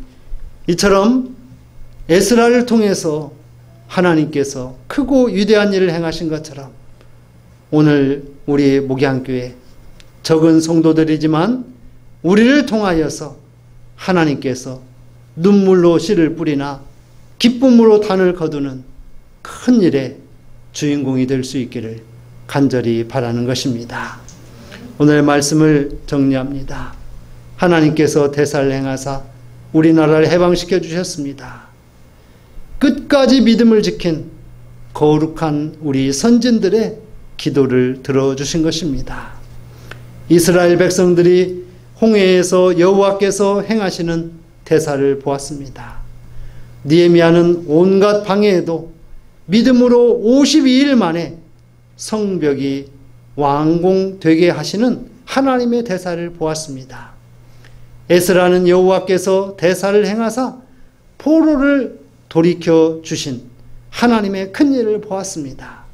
이처럼 에스라를 통해서 하나님께서 크고 위대한 일을 행하신 것처럼 오늘 우리 목양교회 적은 성도들이지만 우리를 통하여서 하나님께서 눈물로 씨를 뿌리나 기쁨으로 단을 거두는 큰 일의 주인공이 될 수 있기를 간절히 바라는 것입니다. 오늘 말씀을 정리합니다. 하나님께서 대사를 행하사 우리나라를 해방시켜 주셨습니다. 끝까지 믿음을 지킨 거룩한 우리 선진들의 기도를 들어주신 것입니다. 이스라엘 백성들이 홍해에서 여호와께서 행하시는 대사를 보았습니다. 느헤미야는 온갖 방해에도 믿음으로 52일 만에 성벽이 완공되게 하시는 하나님의 대사를 보았습니다. 에스라는 여호와께서 대사를 행하사 포로를 돌이켜 주신 하나님의 큰 일을 보았습니다.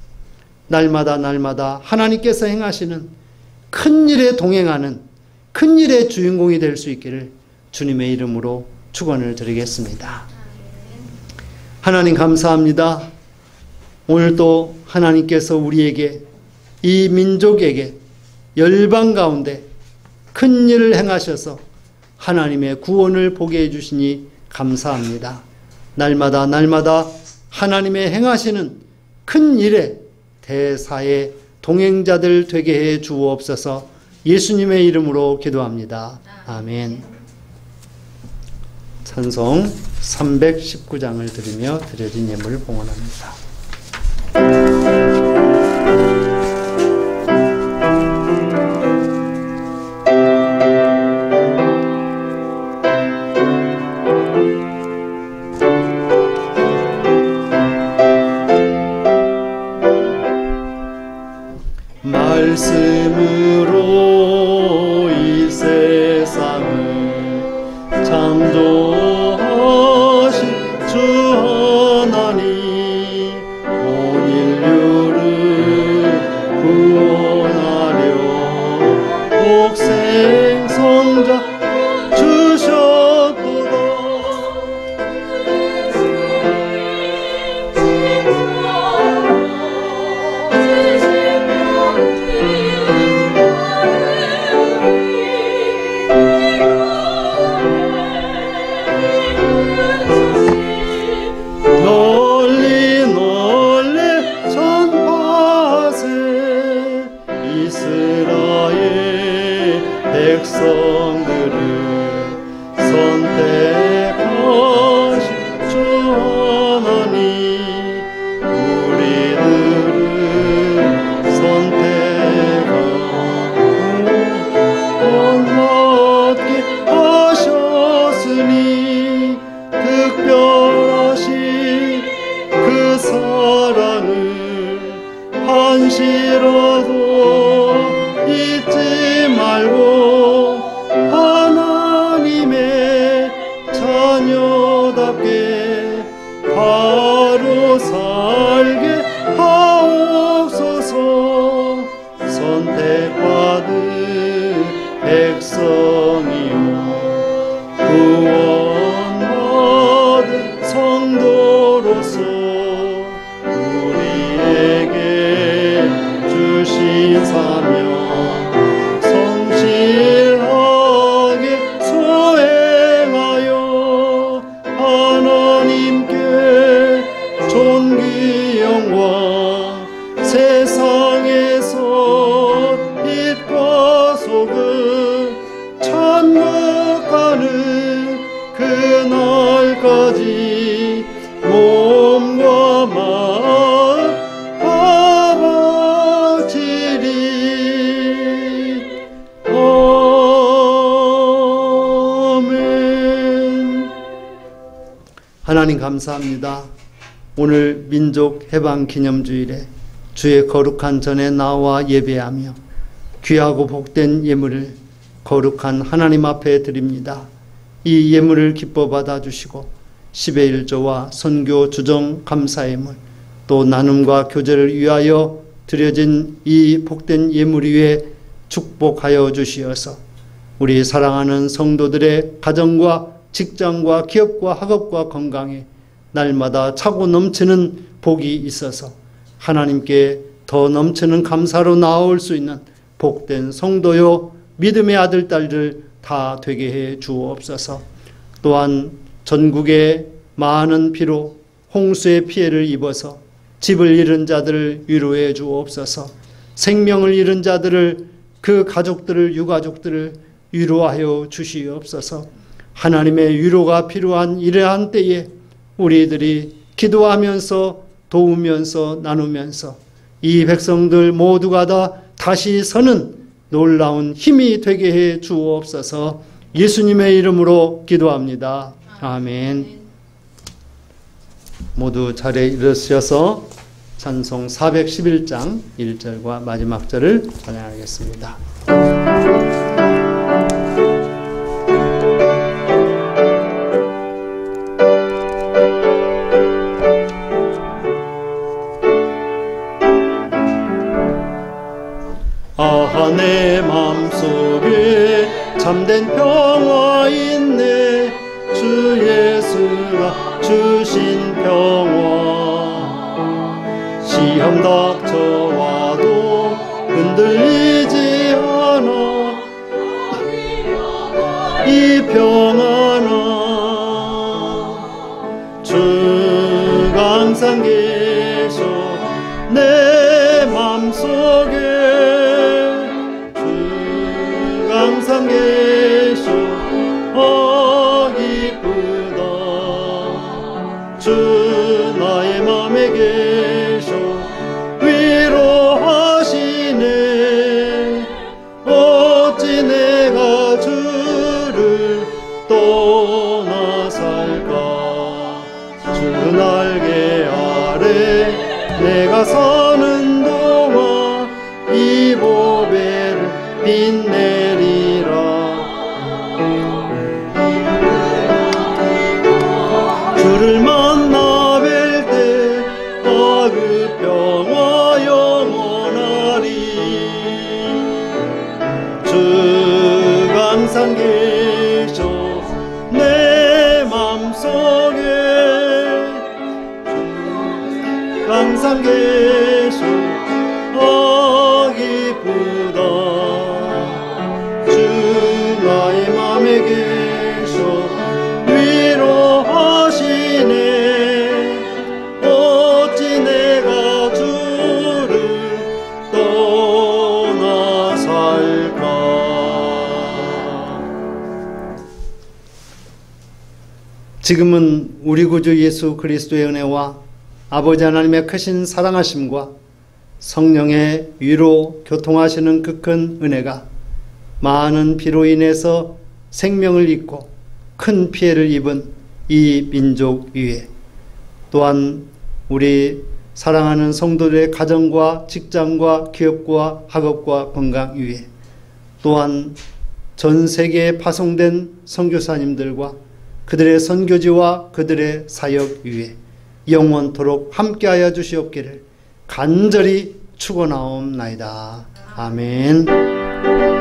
날마다 날마다 하나님께서 행하시는 큰 일에 동행하는 큰 일의 주인공이 될 수 있기를 주님의 이름으로 축원을 드리겠습니다. 하나님 감사합니다. 오늘도 하나님께서 우리에게, 이 민족에게 열방 가운데 큰 일을 행하셔서 하나님의 구원을 보게 해주시니 감사합니다. 날마다 날마다 하나님의 행하시는 큰 일에 대사의 동행자들 되게 해 주옵소서. 예수님의 이름으로 기도합니다. 아멘. 찬송 319장을 드리며 드려진 예물을 봉헌합니다. 말씀으로 이 세상을 창조하신 주 하나님, 온 인류를 구원하려 독생 성자 주셨도다. 널리 널리 전파세 이스라엘 백성들을 선택하신 주 하나님, 우리들을 선택하고 본받게 하셨으니 특별하신 그 사랑을 한시라도 잊지 말고 하나님의 자녀답게 바로 살게 하옵소서. 선택받은 백성이요 구원받은 성도로서 우리에게 주신 사명 성실하게 수행하여 하나님께 존귀 영광 세상에서 빛과 소금 천국 가는 그날까지 몸과 마음 바치리. 아멘. 하나님 감사합니다. 오늘 민족 해방 기념주일에 주의 거룩한 전에 나와 예배하며 귀하고 복된 예물을 거룩한 하나님 앞에 드립니다. 이 예물을 기뻐 받아주시고 10의 1조와 선교 주정 감사예물 또 나눔과 교제를 위하여 드려진 이 복된 예물 위에 축복하여 주시어서 우리 사랑하는 성도들의 가정과 직장과 기업과 학업과 건강에 날마다 차고 넘치는 복이 있어서 하나님께 더 넘치는 감사로 나아올 수 있는 복된 성도요 믿음의 아들 딸들 다 되게 해 주옵소서. 또한 전국에 많은 비로 홍수의 피해를 입어서 집을 잃은 자들을 위로해 주옵소서. 생명을 잃은 자들을, 그 가족들을, 유가족들을 위로하여 주시옵소서. 하나님의 위로가 필요한 이러한 때에 우리들이 기도하면서 도우면서 나누면서 이 백성들 모두가 다 다시 서는 놀라운 힘이 되게 해 주옵소서. 예수님의 이름으로 기도합니다. 아멘. 모두 자리에 일어서셔서 찬송 411장 1절과 마지막 절을 찬양하겠습니다. 내 맘속에 참된 평화 있네. 주 예수가 주신 평화. 시험 닥쳐와도 흔들리지 않아. 이 평안아. 주가 항상 계셔 내 맘속에. 항상 계셔 기쁘다. 주 나의 맘에 계셔 위로하시네. 어찌 내가 주를 떠나 살까. 주 날개 아래 내가 사는 동안 이 보배를 빛내리라. 주를 만나 뵐 때 그 평화 영원하리. 주가 항상 계셔 내 맘속에. 주가 항상 계셔 기쁘다. 나의 맘에 계셔 위로하시네. 어찌 내가 주를 떠나 살까. 지금은 우리 구주 예수 그리스도의 은혜와 아버지 하나님의 크신 사랑하심과 성령의 위로 교통하시는 그 큰 은혜가 많은 비로 인해서 생명을 잃고 큰 피해를 입은 이 민족 위에, 또한 우리 사랑하는 성도들의 가정과 직장과 기업과 학업과 건강 위에, 또한 전 세계에 파송된 선교사님들과 그들의 선교지와 그들의 사역 위에 영원토록 함께하여 주시옵기를 간절히 축원하옵나이다. 아멘.